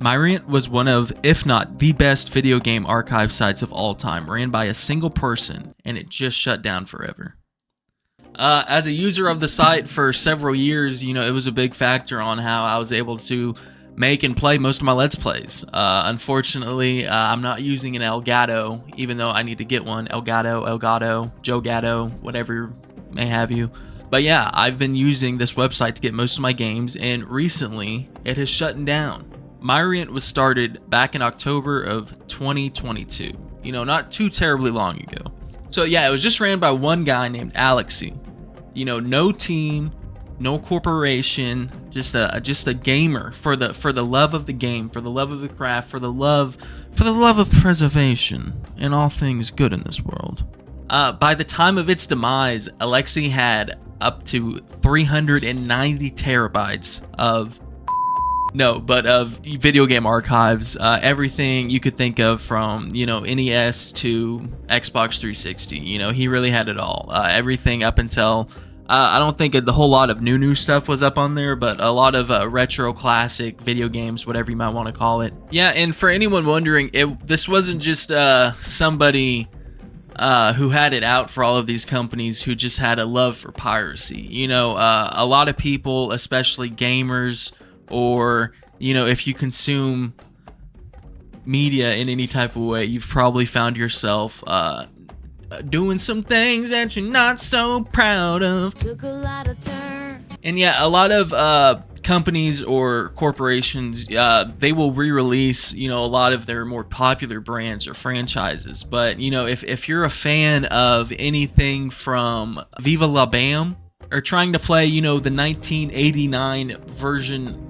Myriant was one of, if not the best video game archive sites of all time, ran by a single person, and it just shut down forever. As a user of the site for several years, it was a big factor on how I was able to make and play most of my Let's Plays. Unfortunately, I'm not using an Elgato, even though I need to get one. Elgato, Joe Gatto, whatever may have you. But yeah, I've been using this website to get most of my games, and recently, it has shut down. Myriant was started back in October of 2022. Not too terribly long ago. So yeah, it was just ran by one guy named Alexi. No team, no corporation, just a gamer for the love of the game, for the love of the craft, for the love of preservation and all things good in this world. By the time of its demise, Alexi had up to 390 terabytes of video game archives, everything you could think of from, NES to Xbox 360. He really had it all. Everything up until, I don't think the whole lot of new stuff was up on there, but a lot of retro classic video games, whatever you might want to call it. Yeah, and for anyone wondering, this wasn't just somebody who had it out for all of these companies who just had a love for piracy. A lot of people, especially gamers, or, if you consume media in any type of way, you've probably found yourself doing some things that you're not so proud of. Took a lot of turn. And yeah, a lot of companies or corporations, they will re-release, a lot of their more popular brands or franchises. But, if you're a fan of anything from Viva La Bam, or trying to play, the 1989 version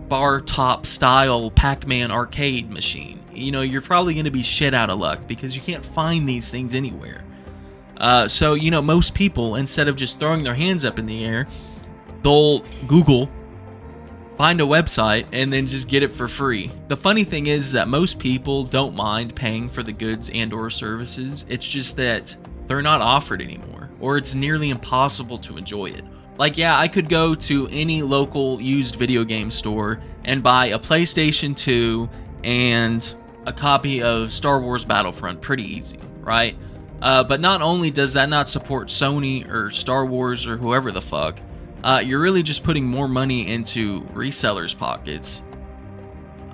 bar top style Pac-Man arcade machine, you're probably going to be shit out of luck because you can't find these things anywhere. So most people, instead of just throwing their hands up in the air, they'll Google, find a website, and then just get it for free. The funny thing is that most people don't mind paying for the goods and or services. It's just that they're not offered anymore, or it's nearly impossible to enjoy it. Like, yeah, I could go to any local used video game store and buy a PlayStation 2 and a copy of Star Wars Battlefront pretty easy, right? But not only does that not support Sony or Star Wars or whoever the fuck, you're really just putting more money into resellers' pockets.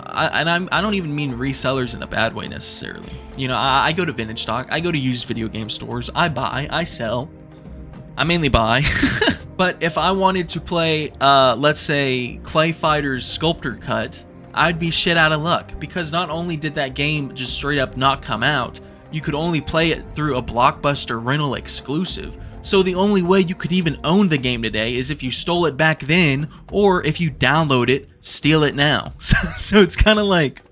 I don't even mean resellers in a bad way necessarily. I go to vintage stock, I go to used video game stores, I buy, I sell. I mainly buy. But if I wanted to play, let's say, Clay Fighter's Sculptor Cut, I'd be shit out of luck. Because not only did that game just straight up not come out, you could only play it through a Blockbuster rental exclusive. So the only way you could even own the game today is if you stole it back then, or if you download it, steal it now. So it's kind of like,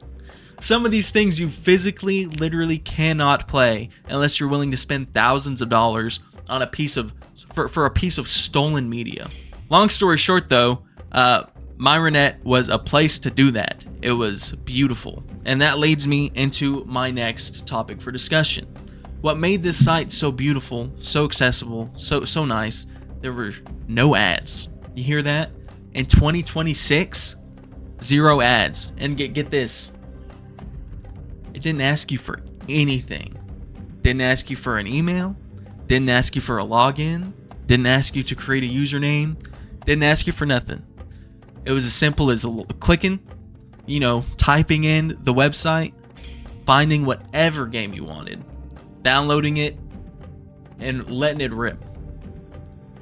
some of these things you physically, literally cannot play unless you're willing to spend thousands of dollars on a piece of for a piece of stolen media. Long story short though, Myriant was a place to do that. It was beautiful. And that leads me into my next topic for discussion. What made this site so beautiful, so accessible, so nice, there were no ads. You hear that? In 2026, 0 ads. And get this. It didn't ask you for anything. Didn't ask you for an email. Didn't ask you for a login. Didn't ask you to create a username. Didn't ask you for nothing. It was as simple as clicking, typing in the website, finding whatever game you wanted, downloading it, and letting it rip.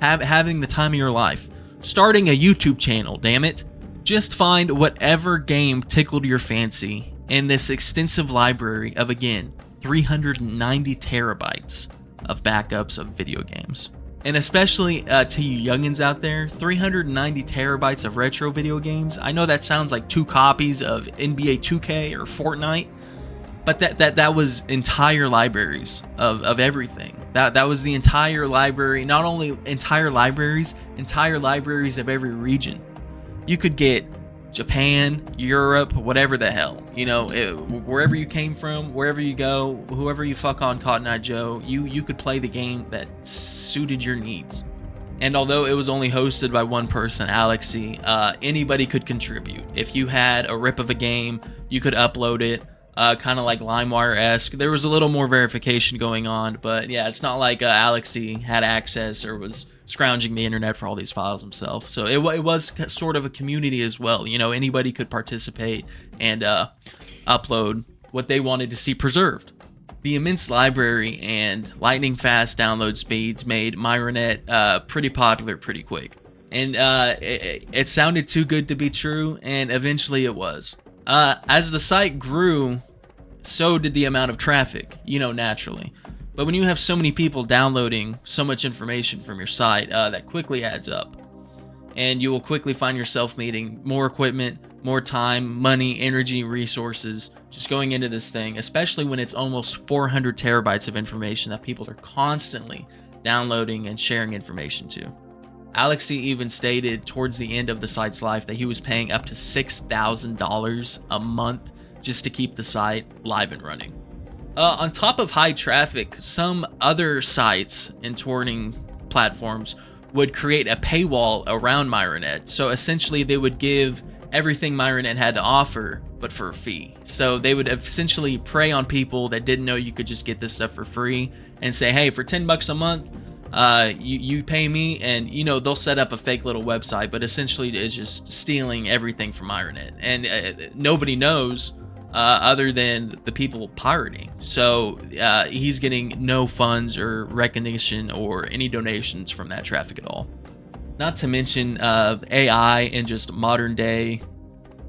Having the time of your life. Starting a YouTube channel, damn it. Just find whatever game tickled your fancy in this extensive library of, again, 390 terabytes of backups of video games. And especially to you youngins out there, 390 terabytes of retro video games. I know that sounds like 2 copies of NBA 2K or Fortnite, but that was entire libraries of everything. That was the entire library. Not only entire libraries of every region. You could get Japan, Europe, whatever the hell. Wherever you came from, wherever you go, whoever you fuck on Cotton Eye Joe, you could play the game that suited your needs. And although it was only hosted by one person, Alexi, anybody could contribute. If you had a rip of a game, you could upload it, kind of like LimeWire-esque. There was a little more verification going on, but yeah, it's not like Alexi had access or was scrounging the internet for all these files himself. So it was sort of a community as well. You know, anybody could participate and upload what they wanted to see preserved. The immense library and lightning-fast download speeds made Myronet pretty popular pretty quick. And it sounded too good to be true, and eventually it was. As the site grew, so did the amount of traffic, you know, naturally. But when you have so many people downloading so much information from your site, that quickly adds up. And you will quickly find yourself needing more equipment, more time, money, energy, resources, just going into this thing, especially when it's almost 400 terabytes of information that people are constantly downloading and sharing information to. Alexi even stated towards the end of the site's life that he was paying up to $6,000 a month just to keep the site live and running. On top of high traffic, some other sites and torrenting platforms would create a paywall around Myronet. So essentially they would give everything Myronet had to offer, but for a fee. So they would essentially prey on people that didn't know you could just get this stuff for free and say, hey, for $10 a month, you pay me, and you know, they'll set up a fake little website, but essentially it's just stealing everything from Myronet. And nobody knows other than the people pirating. So he's getting no funds or recognition or any donations from that traffic at all. Not to mention AI and just modern day,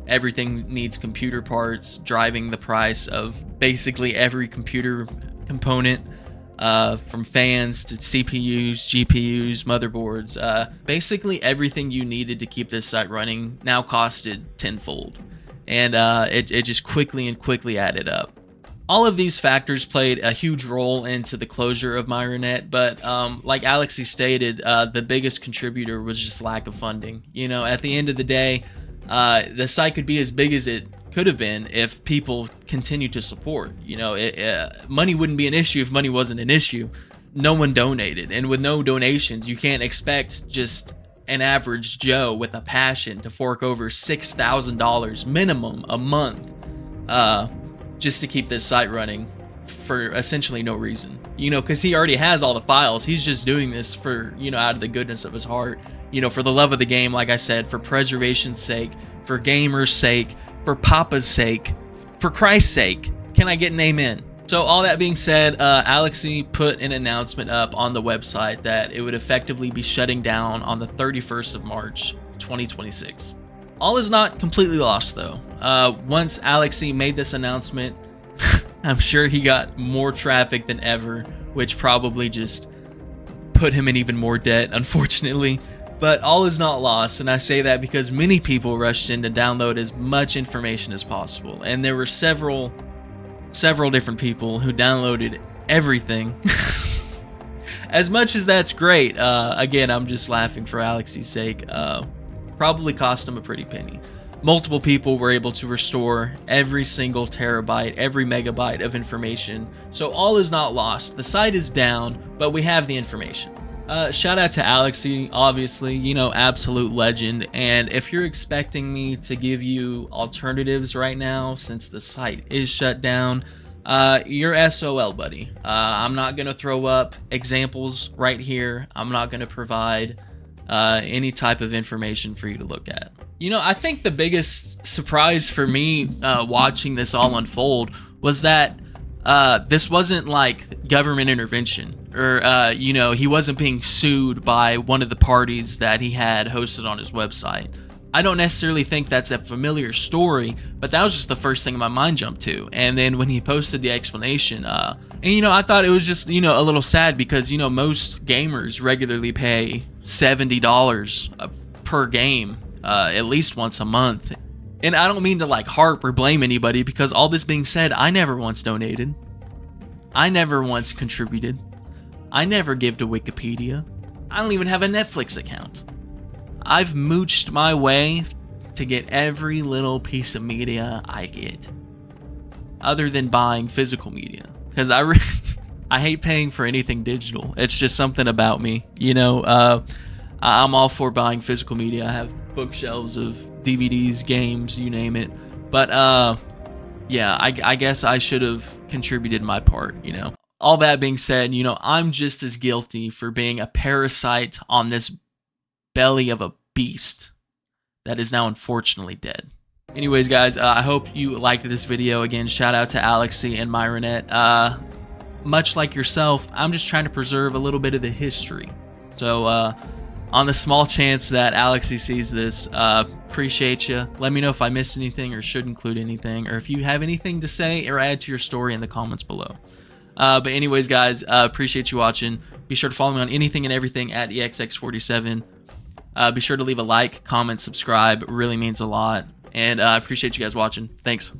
everything needs computer parts, driving the price of basically every computer component, from fans to CPUs, GPUs, motherboards. Basically everything you needed to keep this site running now costed tenfold. And it just quickly added up. All of these factors played a huge role into the closure of Myronet, but like Alexi stated, the biggest contributor was just lack of funding. You know, at the end of the day, the site could be as big as it could have been if people continued to support. You know, money wouldn't be an issue if money wasn't an issue. No one donated, and with no donations, you can't expect just an average Joe with a passion to fork over $6,000 minimum a month just to keep this site running for essentially no reason. You know, because he already has all the files. He's just doing this for, you know, out of the goodness of his heart. You know, for the love of the game, like I said, for preservation's sake, for gamers' sake, for Papa's sake, for Christ's sake. Can I get an amen? So all that being said, Alexi put an announcement up on the website that it would effectively be shutting down on the 31st of March, 2026. All is not completely lost though. Once Alexi made this announcement, I'm sure he got more traffic than ever, which probably just put him in even more debt, unfortunately. But all is not lost, and I say that because many people rushed in to download as much information as possible, and there were several different people who downloaded everything. As much as that's great, again, I'm just laughing for Alexi's sake. Probably cost him a pretty penny. Multiple people were able to restore every single terabyte, every megabyte of information. So all is not lost. The site is down, but we have the information. Shout out to Alexi, obviously, you know, absolute legend. And if you're expecting me to give you alternatives right now, since the site is shut down, you're SOL, buddy. I'm not going to throw up examples right here. I'm not going to provide any type of information for you to look at. You know, I think the biggest surprise for me watching this all unfold was that this wasn't like government intervention, or you know, he wasn't being sued by one of the parties that he had hosted on his website. I don't necessarily think that's a familiar story, but that was just the first thing my mind jumped to. And then when he posted the explanation, and you know, I thought it was just, you know, a little sad because, you know, most gamers regularly pay $70 per game, at least once a month. And I don't mean to like harp or blame anybody, because all this being said, I never once donated. I never once contributed. I never give to Wikipedia. I don't even have a Netflix account. I've mooched my way to get every little piece of media I get, other than buying physical media, because I hate paying for anything digital. It's just something about me, you know. I'm all for buying physical media. I have bookshelves of DVDs, games, you name it. But yeah, I guess I should have contributed my part, you know. All that being said, you know, I'm just as guilty for being a parasite on this belly of a beast that is now unfortunately dead. Anyways, guys, I hope you liked this video. Again, shout out to Alexi and Myronette. Much like yourself, I'm just trying to preserve a little bit of the history. So, on the small chance that Alexi sees this, appreciate you. Let me know if I missed anything or should include anything, or if you have anything to say or add to your story in the comments below. But anyways, guys, appreciate you watching. Be sure to follow me on anything and everything at EXX47. Be sure to leave a like, comment, subscribe. It really means a lot. And I appreciate you guys watching. Thanks.